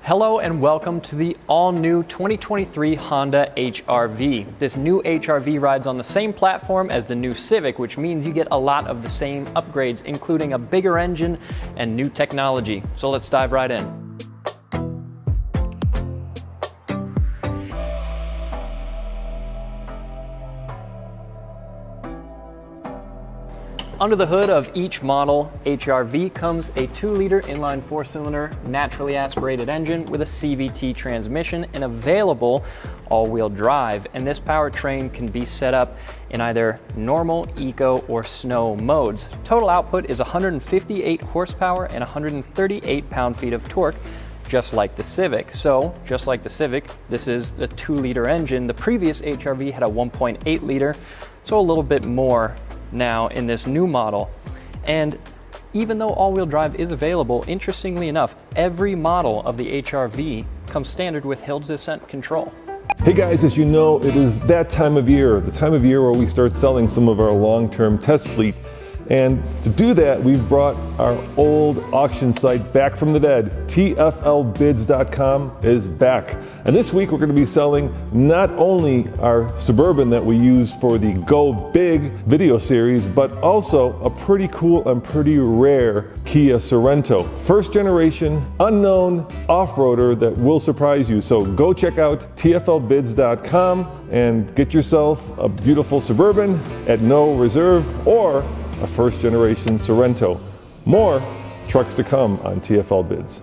Hello and welcome to the all-new 2023 Honda HR-V. This new HR-V rides on the same platform as the new Civic, which means you get a lot of the same upgrades, including a bigger engine and new technology. So let's dive right in. Under the hood of each model HR-V comes a 2-liter inline 4-cylinder naturally aspirated engine with a CVT transmission and available all-wheel drive. And this powertrain can be set up in either normal, eco, or snow modes. Total output is 158 horsepower and 138 pound-feet of torque, just like the Civic. So, just like the Civic, this is the 2-liter engine. The previous HR-V had a 1.8-liter, so a little bit more now in this new model. And even though all-wheel drive is available, interestingly enough, every model of the HR-V comes standard with hill descent control. Hey guys, as you know, it is that time of year, the time of year where we start selling some of our long-term test fleet. And to do that, we've brought our old auction site back from the dead. TFLbids.com is back. And this week we're going to be selling not only our Suburban that we use for the Go Big video series, but also a pretty cool and pretty rare Kia Sorento. First generation, unknown off-roader that will surprise you. So go check out TFLbids.com and get yourself a beautiful Suburban at no reserve or a first-generation Sorento. More trucks to come on TFL Bids.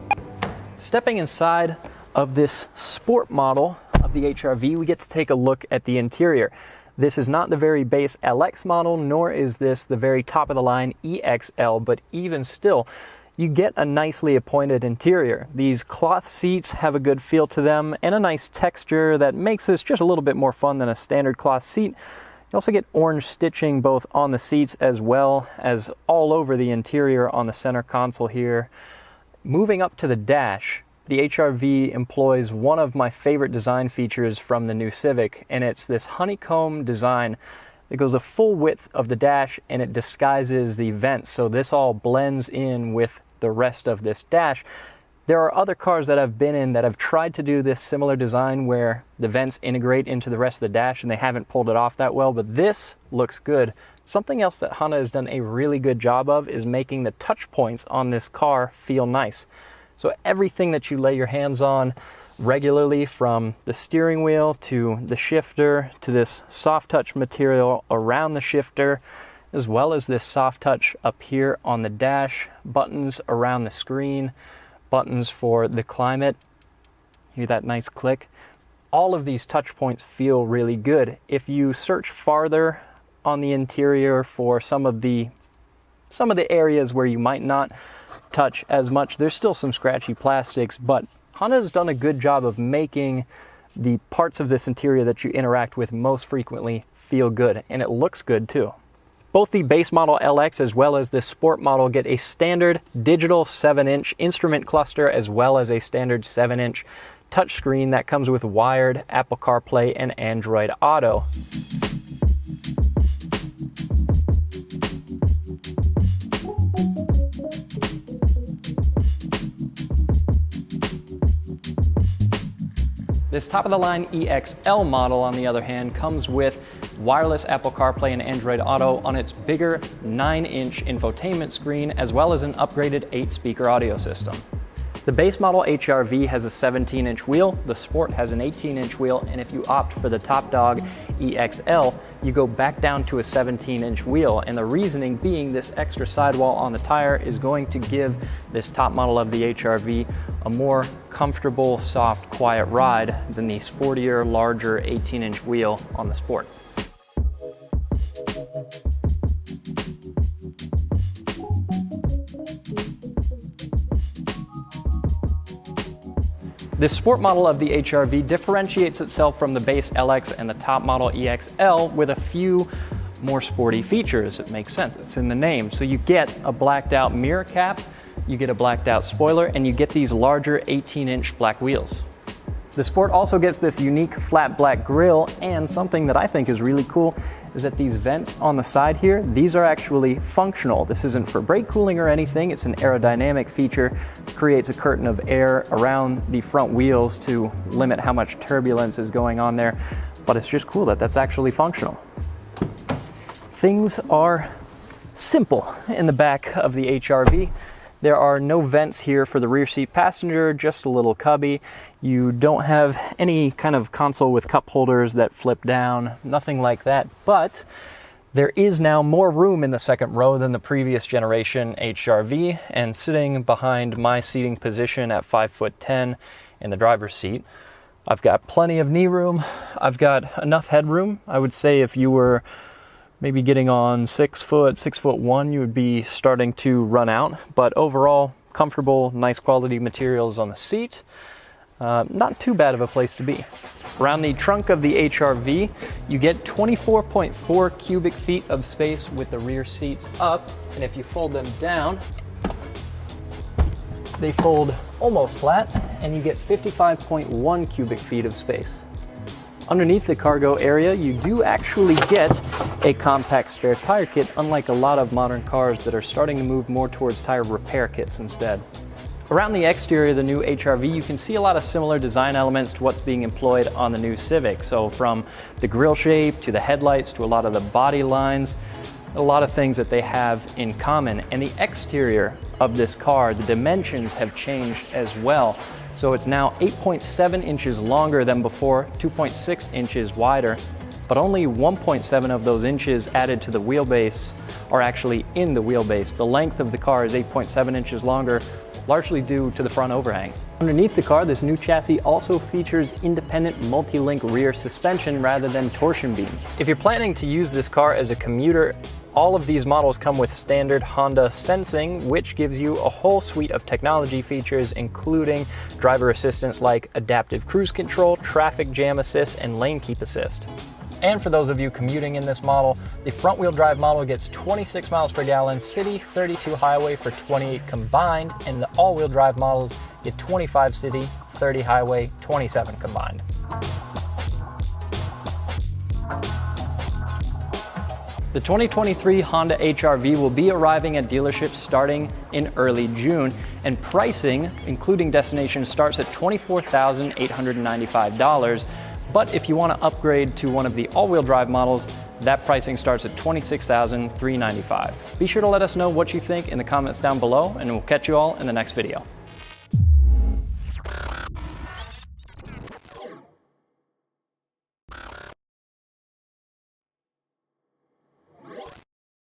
Stepping inside of this sport model of the HR-V, we get to take a look at the interior. This is not the very base LX model, nor is this the very top-of-the-line EXL, but even still, you get a nicely appointed interior. These cloth seats have a good feel to them and a nice texture that makes this just a little bit more fun than a standard cloth seat. You also get orange stitching both on the seats as well as all over the interior on the center console here. Moving up to the dash, the HR-V employs one of my favorite design features from the new Civic, and it's this honeycomb design that goes the full width of the dash and it disguises the vents, so this all blends in with the rest of this dash. There are other cars that I've been in that have tried to do this similar design where the vents integrate into the rest of the dash and they haven't pulled it off that well, but this looks good. Something else that Honda has done a really good job of is making the touch points on this car feel nice. So everything that you lay your hands on regularly, from the steering wheel to the shifter to this soft touch material around the shifter, as well as this soft touch up here on the dash, buttons around the screen, buttons for the climate, hear that nice click. All of these touch points feel really good. If you search farther on the interior for some of the areas where you might not touch as much, there's still some scratchy plastics, but Honda has done a good job of making the parts of this interior that you interact with most frequently feel good, and it looks good too. Both the base model LX as well as the sport model get a standard digital 7-inch instrument cluster as well as a standard 7-inch touchscreen that comes with wired Apple CarPlay and Android Auto. This top-of-the-line EXL model, on the other hand, comes with wireless Apple CarPlay and Android Auto on its bigger 9-inch infotainment screen, as well as an upgraded 8-speaker audio system. The base model HR-V has a 17-inch wheel, the Sport has an 18-inch wheel, and if you opt for the top dog EXL, you go back down to a 17-inch wheel. And the reasoning being this extra sidewall on the tire is going to give this top model of the HR-V a more comfortable, soft, quiet ride than the sportier, larger 18-inch wheel on the Sport. This sport model of the HR-V differentiates itself from the base LX and the top model EXL with a few more sporty features. It makes sense, it's in the name. So you get a blacked out mirror cap, you get a blacked out spoiler, and you get these larger 18-inch black wheels. The Sport also gets this unique flat black grille, and something that I think is really cool is that these vents on the side here, these are actually functional. This isn't for brake cooling or anything. It's an aerodynamic feature that creates a curtain of air around the front wheels to limit how much turbulence is going on there. But it's just cool that that's actually functional. Things are simple in the back of the HRV. There are no vents here for the rear seat passenger, just a little cubby. You don't have any kind of console with cup holders that flip down, nothing like that. But there is now more room in the second row than the previous generation HRV, and sitting behind my seating position at 5'10" in the driver's seat, I've got plenty of knee room. I've got enough headroom. I would say if you were maybe getting on 6'1", you would be starting to run out. But overall, comfortable, nice quality materials on the seat. Not too bad of a place to be. Around the trunk of the HRV, you get 24.4 cubic feet of space with the rear seats up. And if you fold them down, they fold almost flat, and you get 55.1 cubic feet of space. Underneath the cargo area, you do actually get a compact spare tire kit, unlike a lot of modern cars that are starting to move more towards tire repair kits instead. Around the exterior of the new HRV, you can see a lot of similar design elements to what's being employed on the new Civic. So from the grille shape to the headlights to a lot of the body lines, a lot of things that they have in common. And the exterior of this car, the dimensions have changed as well. So it's now 8.7 inches longer than before, 2.6 inches wider, but only 1.7 of those inches added to the wheelbase are actually in the wheelbase. The length of the car is 8.7 inches longer, largely due to the front overhang. Underneath the car, this new chassis also features independent multi-link rear suspension rather than torsion beam. If you're planning to use this car as a commuter, all of these models come with standard Honda sensing, which gives you a whole suite of technology features, including driver assistance like adaptive cruise control, traffic jam assist, and lane keep assist. And for those of you commuting in this model, the front-wheel drive model gets 26 miles per gallon city, 32 highway for 28 combined, and the all-wheel drive models get 25 city, 30 highway, 27 combined. The 2023 Honda HRV will be arriving at dealerships starting in early June, and pricing, including destination, starts at $24,895. But if you want to upgrade to one of the all-wheel drive models, that pricing starts at $26,395. Be sure to let us know what you think in the comments down below, and we'll catch you all in the next video.